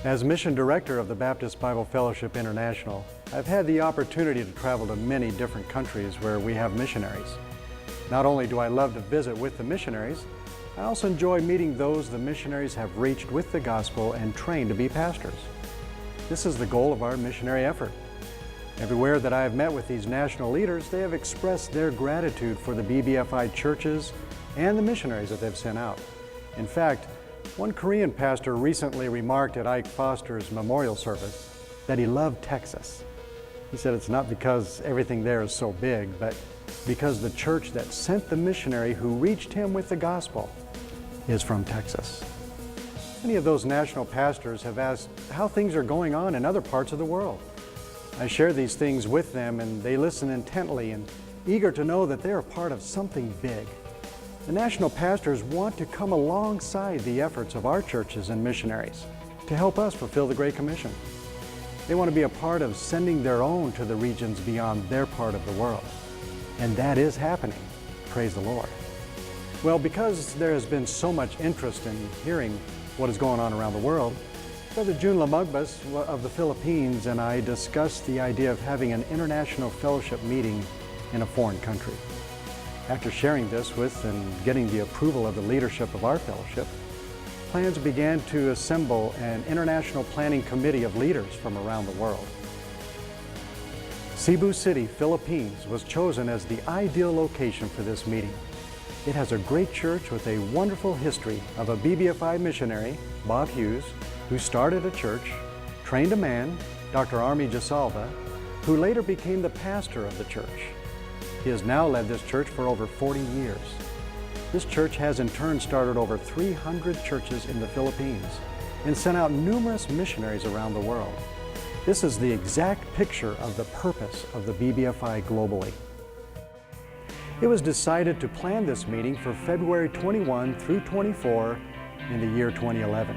As Mission Director of the Baptist Bible Fellowship International, I've had the opportunity to travel to many different countries where we have missionaries. Not only do I love to visit with the missionaries, I also enjoy meeting those the missionaries have reached with the gospel and trained to be pastors. This is the goal of our missionary effort. Everywhere that I have met with these national leaders, they have expressed their gratitude for the BBFI churches and the missionaries that they've sent out. In fact, one Korean pastor recently remarked at Ike Foster's memorial service that he loved Texas. He said it's not because everything there is so big, but because the church that sent the missionary who reached him with the gospel is from Texas. Many of those national pastors have asked how things are going on in other parts of the world. I share these things with them and they listen intently and eager to know that they are part of something big. The national pastors want to come alongside the efforts of our churches and missionaries to help us fulfill the Great Commission. They want to be a part of sending their own to the regions beyond their part of the world. And that is happening. Praise the Lord. Well, because there has been so much interest in hearing what is going on around the world, Brother June Lamugbas of the Philippines and I discussed the idea of having an international fellowship meeting in a foreign country. After sharing this with and getting the approval of the leadership of our fellowship, plans began to assemble an international planning committee of leaders from around the world. Cebu City, Philippines was chosen as the ideal location for this meeting. It has a great church with a wonderful history of a BBFI missionary, Bob Hughes, who started a church, trained a man, Dr. Army Jasalva, who later became the pastor of the church. He has now led this church for over 40 years. This church has in turn started over 300 churches in the Philippines and sent out numerous missionaries around the world. This is the exact picture of the purpose of the BBFI globally. It was decided to plan this meeting for February 21 through 24 in the year 2011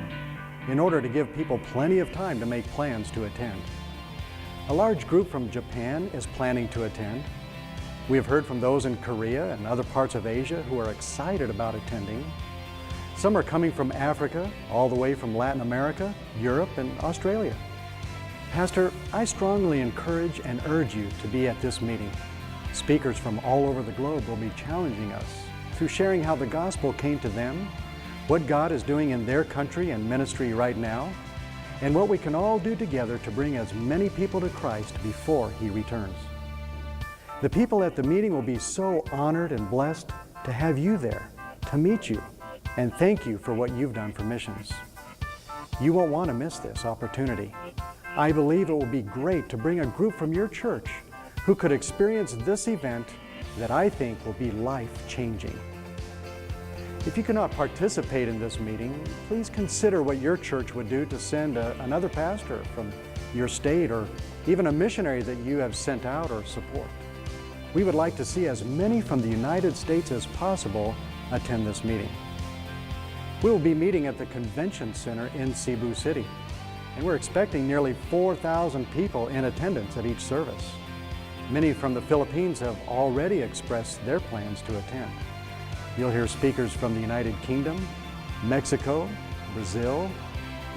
in order to give people plenty of time to make plans to attend. A large group from Japan is planning to attend. We have heard from those in Korea and other parts of Asia who are excited about attending. Some are coming from Africa, all the way from Latin America, Europe, and Australia. Pastor, I strongly encourage and urge you to be at this meeting. Speakers from all over the globe will be challenging us through sharing how the gospel came to them, what God is doing in their country and ministry right now, and what we can all do together to bring as many people to Christ before He returns. The people at the meeting will be so honored and blessed to have you there, to meet you, and thank you for what you've done for missions. You won't want to miss this opportunity. I believe it will be great to bring a group from your church who could experience this event that I think will be life-changing. If you cannot participate in this meeting, please consider what your church would do to send another pastor from your state or even a missionary that you have sent out or support. We would like to see as many from the United States as possible attend this meeting. We will be meeting at the Convention Center in Cebu City, and we're expecting nearly 4,000 people in attendance at each service. Many from the Philippines have already expressed their plans to attend. You'll hear speakers from the United Kingdom, Mexico, Brazil,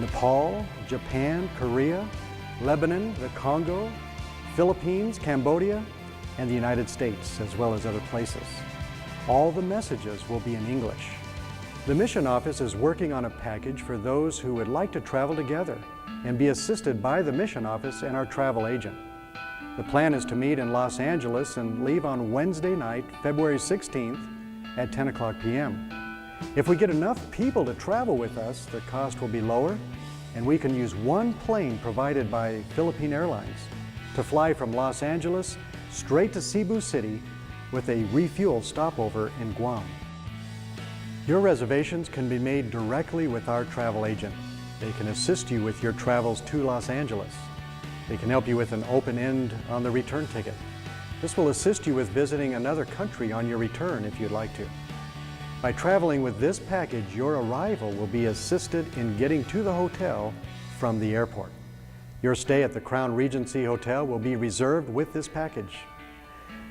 Nepal, Japan, Korea, Lebanon, the Congo, Philippines, Cambodia, and the United States, as well as other places. All the messages will be in English. The Mission Office is working on a package for those who would like to travel together and be assisted by the Mission Office and our travel agent. The plan is to meet in Los Angeles and leave on Wednesday night, February 16th at 10 o'clock p.m. If we get enough people to travel with us, the cost will be lower, and we can use one plane provided by Philippine Airlines to fly from Los Angeles straight to Cebu City with a refuel stopover in Guam. Your reservations can be made directly with our travel agent. They can assist you with your travels to Los Angeles. They can help you with an open end on the return ticket. This will assist you with visiting another country on your return if you'd like to. By traveling with this package, your arrival will be assisted in getting to the hotel from the airport. Your stay at the Crown Regency Hotel will be reserved with this package.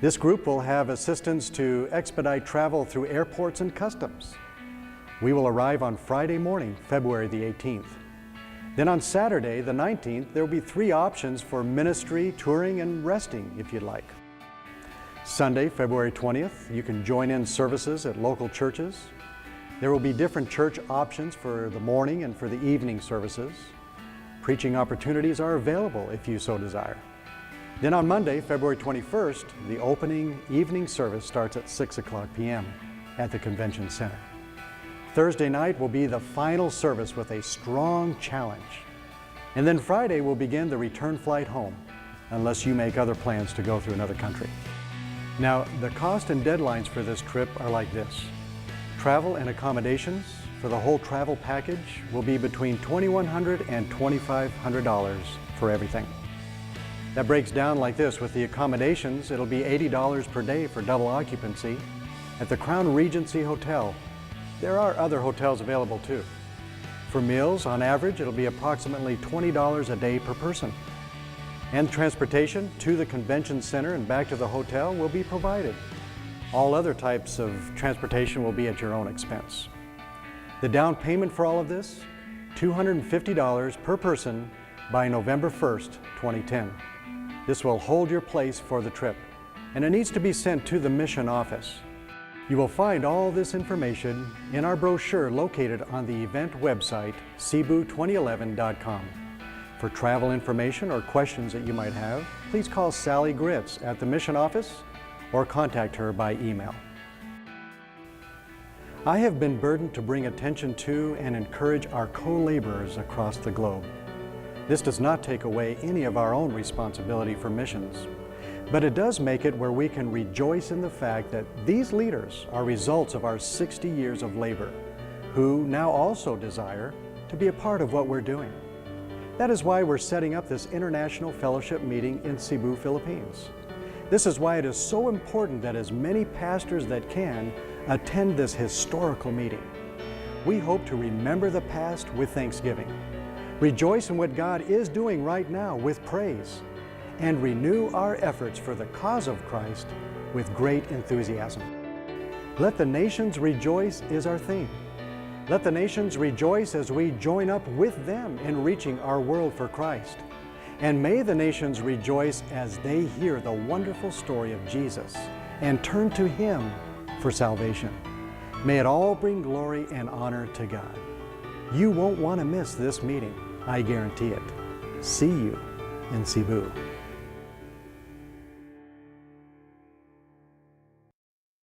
This group will have assistance to expedite travel through airports and customs. We will arrive on Friday morning, February the 18th. Then on Saturday, the 19th, there will be 3 options for ministry, touring, and resting if you'd like. Sunday, February 20th, you can join in services at local churches. There will be different church options for the morning and for the evening services. Preaching opportunities are available if you so desire. Then on Monday, February 21st, the opening evening service starts at 6 o'clock p.m. at the Convention Center. Thursday night will be the final service with a strong challenge. And then Friday will begin the return flight home, unless you make other plans to go through another country. Now, the cost and deadlines for this trip are like this. Travel and accommodations for the whole travel package will be between $2,100 and $2,500 for everything. That breaks down like this. With the accommodations, it'll be $80 per day for double occupancy at the Crown Regency Hotel. There are other hotels available too. For meals, on average, it'll be approximately $20 a day per person. And transportation to the convention center and back to the hotel will be provided. All other types of transportation will be at your own expense. The down payment for all of this, $250 per person by November 1st, 2010. This will hold your place for the trip, and it needs to be sent to the mission office. You will find all this information in our brochure located on the event website, Cebu2011.com. For travel information or questions that you might have, please call Sally Gritz at the mission office or contact her by email. I have been burdened to bring attention to and encourage our co-laborers across the globe. This does not take away any of our own responsibility for missions, but it does make it where we can rejoice in the fact that these leaders are results of our 60 years of labor, who now also desire to be a part of what we're doing. That is why we're setting up this international fellowship meeting in Cebu, Philippines. This is why it is so important that as many pastors that can attend this historical meeting. We hope to remember the past with thanksgiving, rejoice in what God is doing right now with praise, and renew our efforts for the cause of Christ with great enthusiasm. Let the nations rejoice is our theme. Let the nations rejoice as we join up with them in reaching our world for Christ. And may the nations rejoice as they hear the wonderful story of Jesus and turn to Him for salvation. May it all bring glory and honor to God. You won't want to miss this meeting, I guarantee it. See you in Cebu.